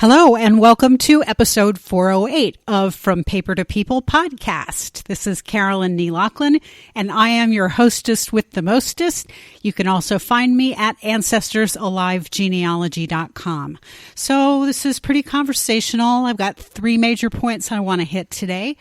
Hello, and welcome to episode 408 of From Paper to People podcast. This is Carolyn Nee Lachlan, and I am your hostess with the mostest. You can also find me at AncestorsAliveGenealogy.com. So this is pretty conversational. I've got three major points I want to hit today.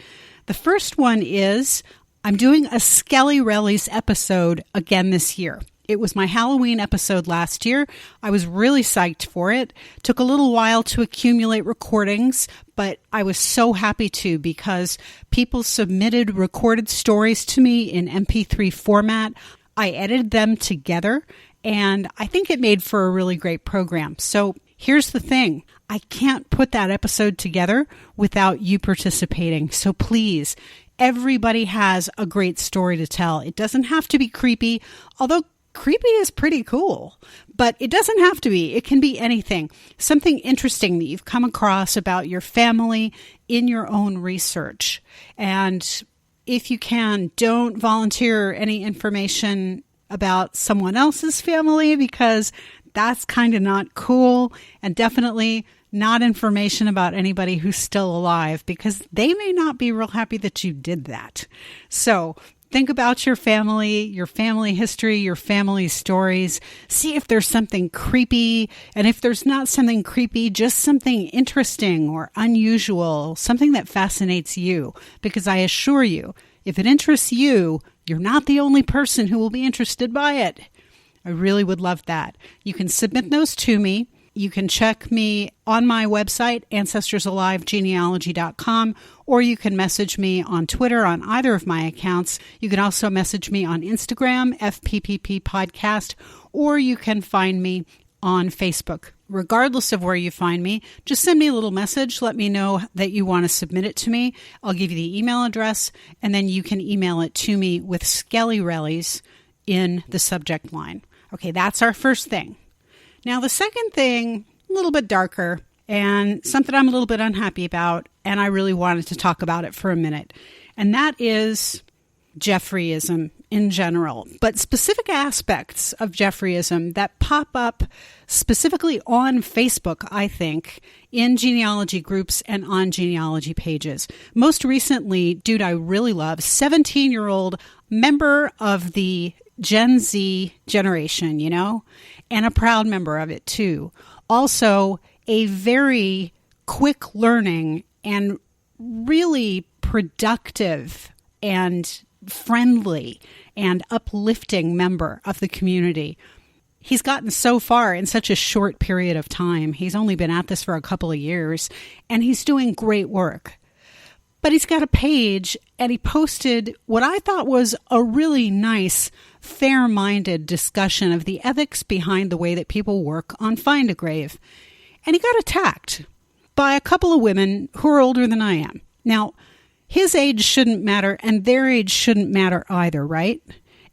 The first one is I'm doing a Skelly Rellies episode again this year. It was my Halloween episode last year. I was really psyched for it. Took a little while to accumulate recordings, but I was so happy to because people submitted recorded stories to me in MP3 format. I edited them together, and I think it made for a really great program. So here's the thing. I can't put that episode together without you participating. So please, everybody has a great story to tell. It doesn't have to be creepy, although creepy is pretty cool, but it doesn't have to be. It can be anything. Something interesting that you've come across about your family in your own research. And if you can, don't volunteer any information about someone else's family because that's kind of not cool, and definitely not information about anybody who's still alive because they may not be real happy that you did that. So think about your family history, your family stories. See if there's something creepy. And if there's not something creepy, just something interesting or unusual, something that fascinates you. Because I assure you, if it interests you, you're not the only person who will be interested by it. I really would love that. You can submit those to me. You can check me on my website, AncestorsAliveGenealogy.com, or you can message me on Twitter on either of my accounts. You can also message me on Instagram, FPPP Podcast, or you can find me on Facebook. Regardless of where you find me, just send me a little message. Let me know that you want to submit it to me. I'll give you the email address, and then you can email it to me with Skelly Rellies in the subject line. Okay, that's our first thing. Now, the second thing, a little bit darker and something I'm a little bit unhappy about, and I really wanted to talk about it for a minute, and that is Jeffreyism in general, but specific aspects of Jeffreyism that pop up specifically on Facebook, I think, in genealogy groups and on genealogy pages. Most recently, dude I really love, 17-year-old member of the Gen Z generation, and a proud member of it too. Also, a very quick learning and really productive and friendly and uplifting member of the community. He's gotten so far in such a short period of time. He's only been at this for a couple of years, and he's doing great work. But he's got a page, and he posted what I thought was a really nice, fair-minded discussion of the ethics behind the way that people work on Find a Grave. And he got attacked by a couple of women who are older than I am. Now, his age shouldn't matter, and their age shouldn't matter either, right?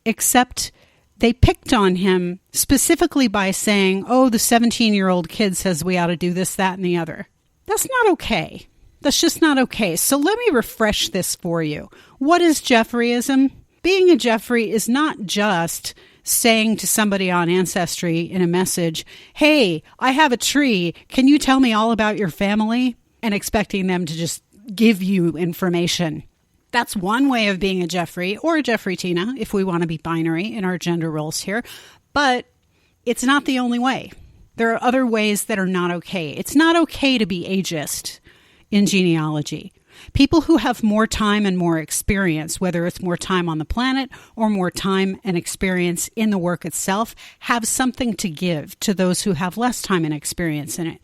Except they picked on him specifically by saying, oh, the 17-year-old kid says we ought to do this, that, and the other. That's not okay. That's just not okay. So let me refresh this for you. What is Jeffreyism? Being a Jeffrey is not just saying to somebody on Ancestry in a message, hey, I have a tree. Can you tell me all about your family? And expecting them to just give you information. That's one way of being a Jeffrey or a Jeffrey Tina, if we want to be binary in our gender roles here. But it's not the only way. There are other ways that are not okay. It's not okay to be ageist in genealogy. People who have more time and more experience, whether it's more time on the planet or more time and experience in the work itself, have something to give to those who have less time and experience in it.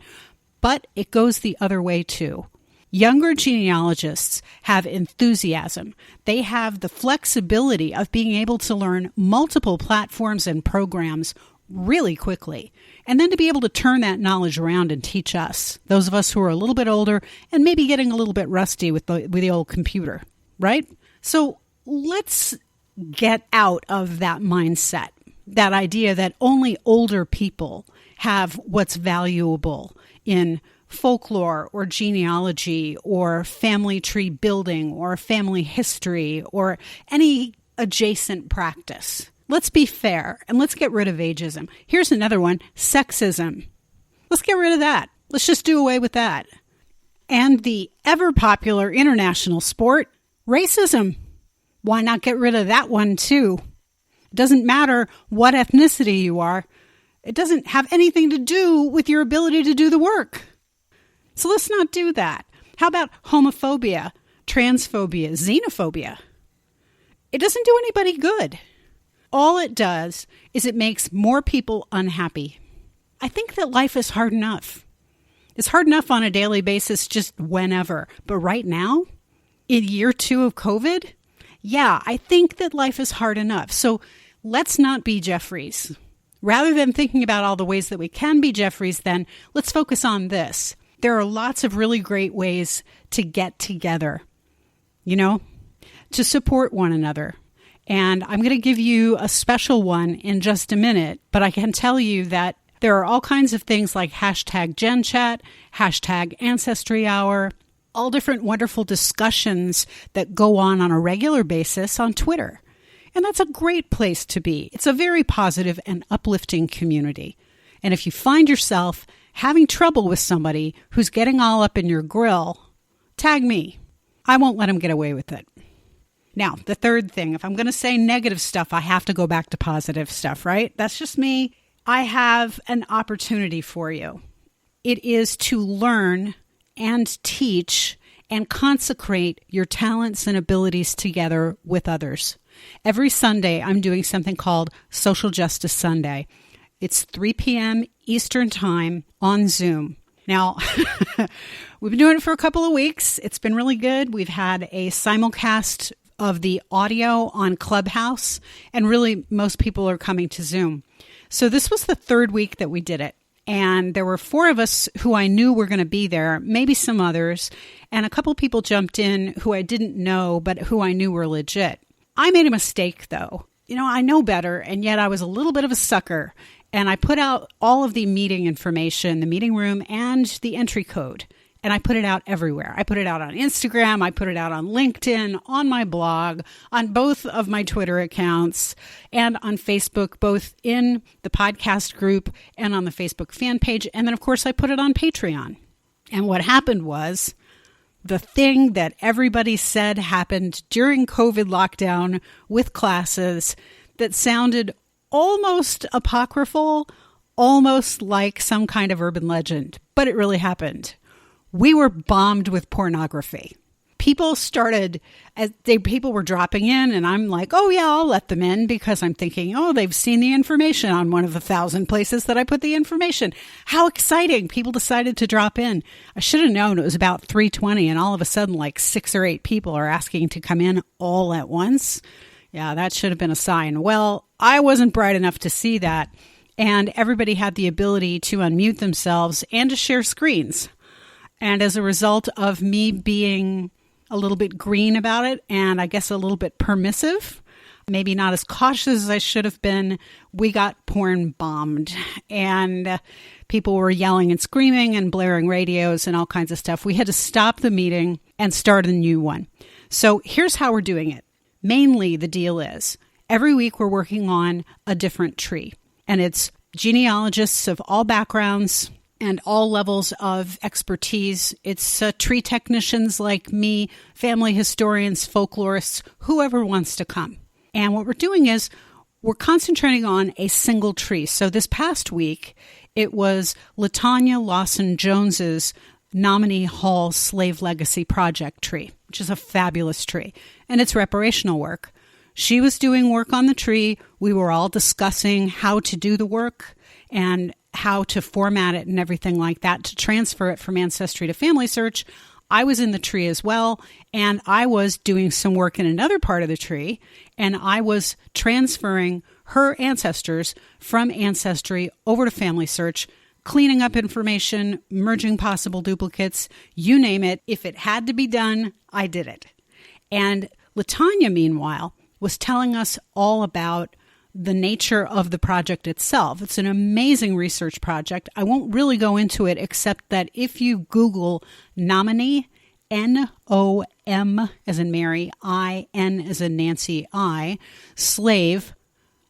But it goes the other way too. Younger genealogists have enthusiasm. They have the flexibility of being able to learn multiple platforms and programs really quickly, and then to be able to turn that knowledge around and teach us, those of us who are a little bit older and maybe getting a little bit rusty with the old computer, right? So let's get out of that mindset, that idea that only older people have what's valuable in folklore or genealogy or family tree building or family history or any adjacent practice. Let's be fair and let's get rid of ageism. Here's another one, sexism. Let's get rid of that. Let's just do away with that. And the ever-popular international sport, racism. Why not get rid of that one too? It doesn't matter what ethnicity you are. It doesn't have anything to do with your ability to do the work. So let's not do that. How about homophobia, transphobia, xenophobia? It doesn't do anybody good. All it does is it makes more people unhappy. I think that life is hard enough. It's hard enough on a daily basis just whenever. But right now, in year 2 of COVID, yeah, I think that life is hard enough. So let's not be Jeffries. Rather than thinking about all the ways that we can be Jeffries, then let's focus on this. There are lots of really great ways to get together, to support one another. And I'm going to give you a special one in just a minute, but I can tell you that there are all kinds of things like #GenChat, #AncestryHour, all different wonderful discussions that go on a regular basis on Twitter. And that's a great place to be. It's a very positive and uplifting community. And if you find yourself having trouble with somebody who's getting all up in your grill, tag me. I won't let them get away with it. Now, the third thing, if I'm going to say negative stuff, I have to go back to positive stuff, right? That's just me. I have an opportunity for you. It is to learn and teach and consecrate your talents and abilities together with others. Every Sunday, I'm doing something called Social Justice Sunday. It's 3 p.m. Eastern Time on Zoom. Now, we've been doing it for a couple of weeks. It's been really good. We've had a simulcast of the audio on Clubhouse, and really most people are coming to Zoom. So this was the 3rd week that we did it. And there were 4 of us who I knew were going to be there, maybe some others, and a couple people jumped in who I didn't know, but who I knew were legit. I made a mistake, though. I know better, and yet I was a little bit of a sucker. And I put out all of the meeting information, the meeting room, and the entry code. And I put it out everywhere. I put it out on Instagram. I put it out on LinkedIn, on my blog, on both of my Twitter accounts, and on Facebook, both in the podcast group and on the Facebook fan page. And then, of course, I put it on Patreon. And what happened was the thing that everybody said happened during COVID lockdown with classes that sounded almost apocryphal, almost like some kind of urban legend, but it really happened. We were bombed with pornography. People were dropping in, and I'm like, oh yeah, I'll let them in, because I'm thinking, oh, they've seen the information on one of the 1,000 places that I put the information. How exciting. People decided to drop in. I should have known it was about 3:20, and all of a sudden, like 6 or 8 people are asking to come in all at once. Yeah, that should have been a sign. Well, I wasn't bright enough to see that, and everybody had the ability to unmute themselves and to share screens. And as a result of me being a little bit green about it, and I guess a little bit permissive, maybe not as cautious as I should have been, we got porn bombed. And people were yelling and screaming and blaring radios and all kinds of stuff. We had to stop the meeting and start a new one. So here's how we're doing it. Mainly the deal is, every week we're working on a different tree. And it's genealogists of all backgrounds and all levels of expertise. It's tree technicians like me, family historians, folklorists, whoever wants to come. And what we're doing is we're concentrating on a single tree. So this past week, it was LaTanya Lawson Jones's Nominee Hall Slave Legacy Project tree, which is a fabulous tree. And it's reparational work. She was doing work on the tree. We were all discussing how to do the work and how to format it and everything like that to transfer it from Ancestry to Family Search. I was in the tree as well, and I was doing some work in another part of the tree, and I was transferring her ancestors from Ancestry over to Family Search, cleaning up information, merging possible duplicates, you name it. If it had to be done, I did it. And LaTanya, meanwhile, was telling us all about the nature of the project itself. It's an amazing research project. I won't really go into it, except that if you Google nominee, N-O-M as in Mary, I-N as in Nancy, I, slave,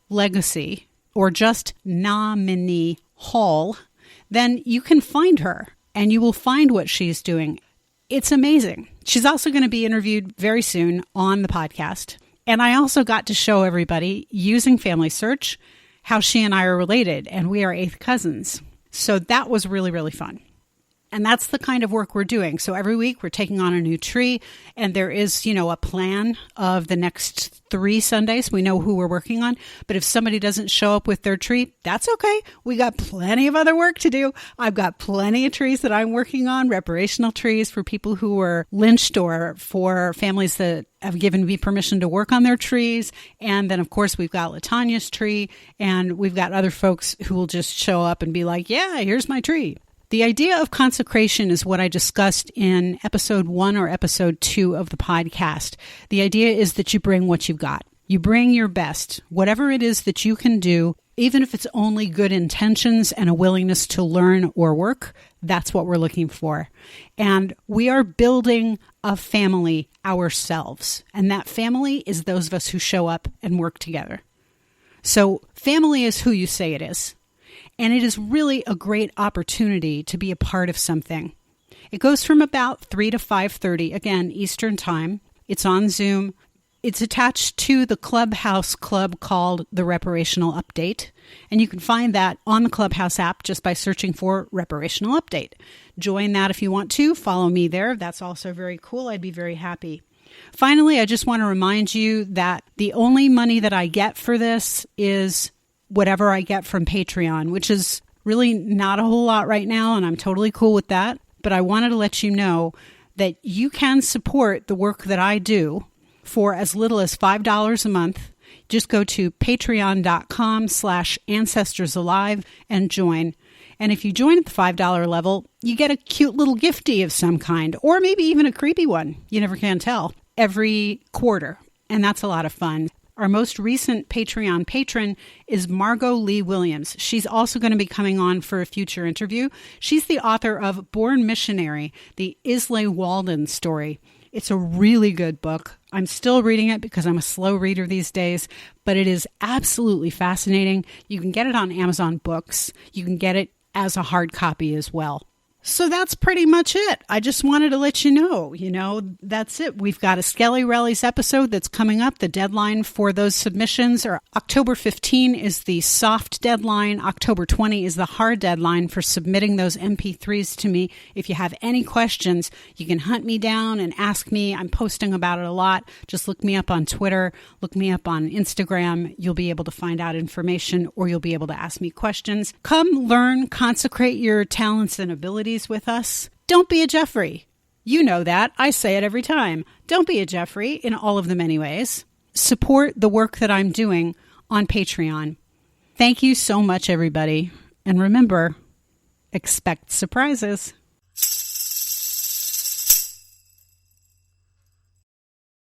legacy, or just nominee hall, then you can find her. and you will find what she's doing. It's amazing. She's also going to be interviewed very soon on the podcast. And I also got to show everybody, using Family Search, how she and I are related, and we are 8th cousins. So that was really, really fun. And that's the kind of work we're doing. So every week we're taking on a new tree, and there is, a plan of the next 3 Sundays. We know who we're working on. But if somebody doesn't show up with their tree, that's okay. We got plenty of other work to do. I've got plenty of trees that I'm working on, reparational trees for people who were lynched or for families that have given me permission to work on their trees. And then, of course, we've got Latanya's tree, and we've got other folks who will just show up and be like, yeah, here's my tree. The idea of consecration is what I discussed in episode 1 or episode 2 of the podcast. The idea is that you bring what you've got. You bring your best, whatever it is that you can do, even if it's only good intentions and a willingness to learn or work. That's what we're looking for. And we are building a family ourselves. And that family is those of us who show up and work together. So family is who you say it is. And it is really a great opportunity to be a part of something. It goes from about 3 to 5:30, again, Eastern Time. It's on Zoom. It's attached to the Clubhouse club called the Reparational Update. And you can find that on the Clubhouse app just by searching for Reparational Update. Join that if you want to. Follow me there. That's also very cool. I'd be very happy. Finally, I just want to remind you that the only money that I get for this is whatever I get from Patreon, which is really not a whole lot right now, and I'm totally cool with that. But I wanted to let you know that you can support the work that I do for as little as $5 a month. Just go to patreon.com/ancestorsalive and join. And if you join at the $5 level, you get a cute little gifty of some kind, or maybe even a creepy one. You never can tell. Every quarter. And that's a lot of fun. Our most recent Patreon patron is Margot Lee Williams. She's also going to be coming on for a future interview. She's the author of Born Missionary, the Islay Walden story. It's a really good book. I'm still reading it because I'm a slow reader these days, but it is absolutely fascinating. You can get it on Amazon Books. You can get it as a hard copy as well. So that's pretty much it. I just wanted to let you know, that's it. We've got a Skelly Rellies episode that's coming up. The deadline for those submissions are October 15 is the soft deadline. October 20 is the hard deadline for submitting those MP3s to me. If you have any questions, you can hunt me down and ask me. I'm posting about it a lot. Just look me up on Twitter, look me up on Instagram. You'll be able to find out information, or you'll be able to ask me questions. Come learn, consecrate your talents and abilities with us. Don't be a Jeffrey. You know that. I say it every time. Don't be a Jeffrey in all of the many ways. Support the work that I'm doing on Patreon. Thank you so much, everybody. And remember, expect surprises.